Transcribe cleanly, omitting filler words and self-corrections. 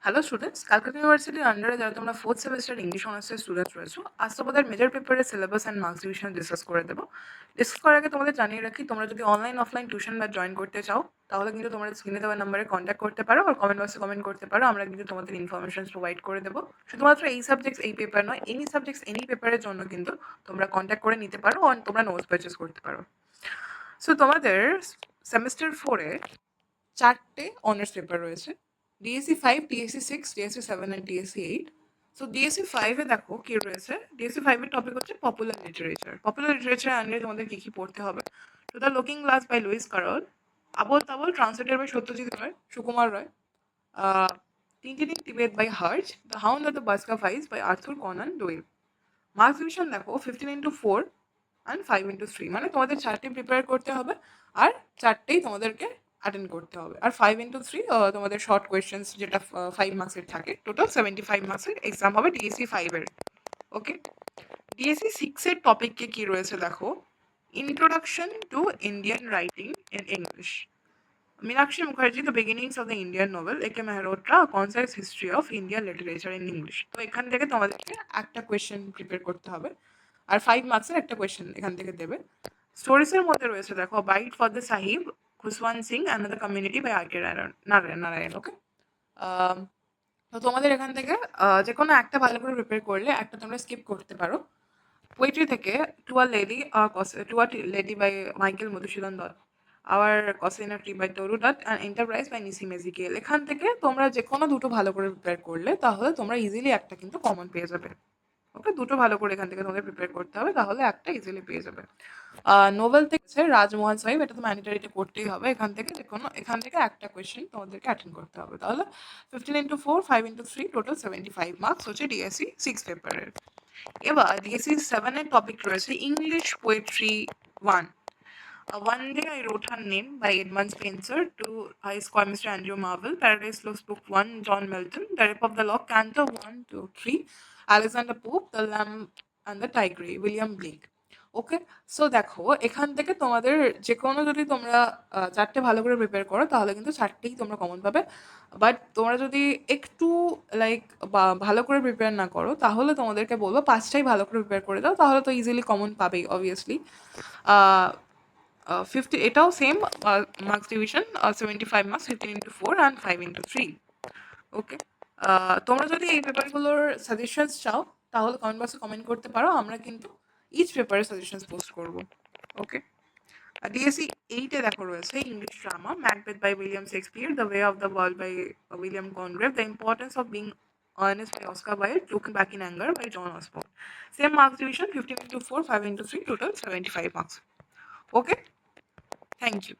Hello students, Calcutta ইউনিভার্সিটির আন্ডারে যারা তোমরা ফোর্থ সেমিস্টার ইংলিশ অনার্সের স্টুডেন্টস রয়েছো, আজ তোমাদের মেজর পেপারের syllabus and marks division discuss করে দেবো। ডিসকাস করার আগে তোমাদের জানিয়ে রাখি, তোমরা যদি অনলাইন অফলাইন টিউশন বা জয়েন করতে চাও, তাহলে কিন্তু তোমরা স্ক্রিনে দেওয়া নাম্বারে কন্ট্যাক্ট করতে পারো আর কমেন্ট বক্সে কমেন্ট করতে পারো। আমরা কিন্তু তোমাদের ইনফরমেশন প্রোভাইড করে দেবো। শুধুমাত্র এই সাবজেক্টস এই পেপার নয়, এনি সাবজেক্টস এনি পেপারের জন্য কিন্তু তোমরা কন্ট্যাক্ট করে নিতে পারো আর তোমরা নোটস পারচেস করতে পারো। সো তোমাদের সেমিস্টার 4-এ 4টে অনার্স পেপার রয়েছে, DSC 5, DSC 6, DSC 7 and DSC 8। So DSC 5-এ দেখো কি রয়েছে। ডিএসসি 5-এর টপিক হচ্ছে পপুলার লিটারেচার। পপুলার লিটারেচার আন্ডারে তোমাদের কী কী পড়তে হবে? তো the looking glass by Lewis Carroll, Abol Tabol translated by Satyajit Ray, Sukumar Ray, Tintin in Tibet by Herge, the hound of the Baskervilles by Arthur Conan Doyle. Marks division দেখো 15x4 অ্যান্ড 5x3, মানে তোমাদের 4টে প্রিপেয়ার করতে হবে আর 4টেই তোমাদেরকে অ্যাটেন্ড করতে হবে। আর 5x3 তোমাদের শর্ট কোয়েশ্চেন্স, যেটা 5 মার্কসের থাকে। টোটাল 75 মার্কসের এক্সাম হবে ডিএসসি 5-এর। ওকে, ডিএসসি 6-এর টপিকে কি রয়েছে দেখো, introduction to Indian writing in English, Meenakshi Mukherjee, The Beginnings of the Indian Novel, A.K. Mehrotra, A Concise History of Indian Literature in English। তো এখান থেকে তোমাদেরকে একটা কোয়েশ্চেন প্রিপেয়ার করতে হবে আর 5 মার্কসের একটা কোয়েশ্চেন এখান থেকে দেবে। স্টোরিজের মধ্যে রয়েছে দেখো, bite for the sahib, Khushwant Singh and the community by R K Narayan. Okay, তো তোমাদের এখান থেকে যে কোনো একটা ভালো করে প্রিপেয়ার করলে একটা তোমরা স্কিপ করতে পারো। পোয়েট্রি থেকে to a lady by Michael Madhusudan Dutt, our casuarina tree by Toru Dutt and enterprise by Nissim Ezekiel. এখান থেকে তোমরা যে কোনো দুটো ভালো করে প্রিপেয়ার করলে তাহলে তোমরা ইজিলি একটা কিন্তু কমন পেয়ে যাবে। ওকে, দুটো ভালো করে এখান থেকে তোমাদের প্রিপেয়ার করতে হবে, তাহলে একটা ইজিলি পেয়ে যাবে। নোবেল থেকে রাজমোহন সাহেব, এটা তো ম্যান্ডেটরিতে করতেই হবে। এখান থেকে একটা কোয়েশ্চেন তোমাদেরকে অ্যাটেন্ড করতে হবে। তাহলে 15x4, 5x3, টোটাল 75 মার্কস হচ্ছে ডিএসসি 6 পেপারের। এবার ডিএসসি 7-এর টপিক রয়েছে English poetry 1। One Day I Wrote Her Name by Edmund Spenser, to High Squire Mr. Andrew Marvell, Paradise Lost Book 1, John Milton, The Rape of the Lock, Canto 1, 2, 3, Alexander Pope, The Lamb and the Tigress, William Blake। Okay, so দেখো এখান থেকে তোমাদের যে কোনো যদি তোমরা 4টে ভালো করে প্রিপেয়ার করো তাহলে কিন্তু 4টেই তোমরা কমন পাবে। বাট তোমরা যদি একটু লাইক ভালো করে প্রিপেয়ার না করো তাহলে তোমাদেরকে বলবো 5টাই ভালো করে প্রিপেয়ার করে দাও, তাহলে তো ইজিলি কমন পাবেই অবভিয়াসলি। 50, এটাও same marks division, 75 marks, 15x4 and 5x3। ওকে, তোমরা যদি এই পেপারগুলোর সাজেশনস চাও তাহলে কমেন্ট বক্সে কমেন্ট করতে পারো, আমরা কিন্তু ইচ পেপারের সাজেশনস পোস্ট করবো। ওকে, ডিএসসি 8-এ দেখো রয়েছে English drama, Macbeth by William Shakespeare, the way of the world by William Congreve, the importance of being earnest by Oscar Wilde, Looking Back in Anger by John Osborne। Same marks division, 15x4, 5x3, total 75 marks. Okay, thank you.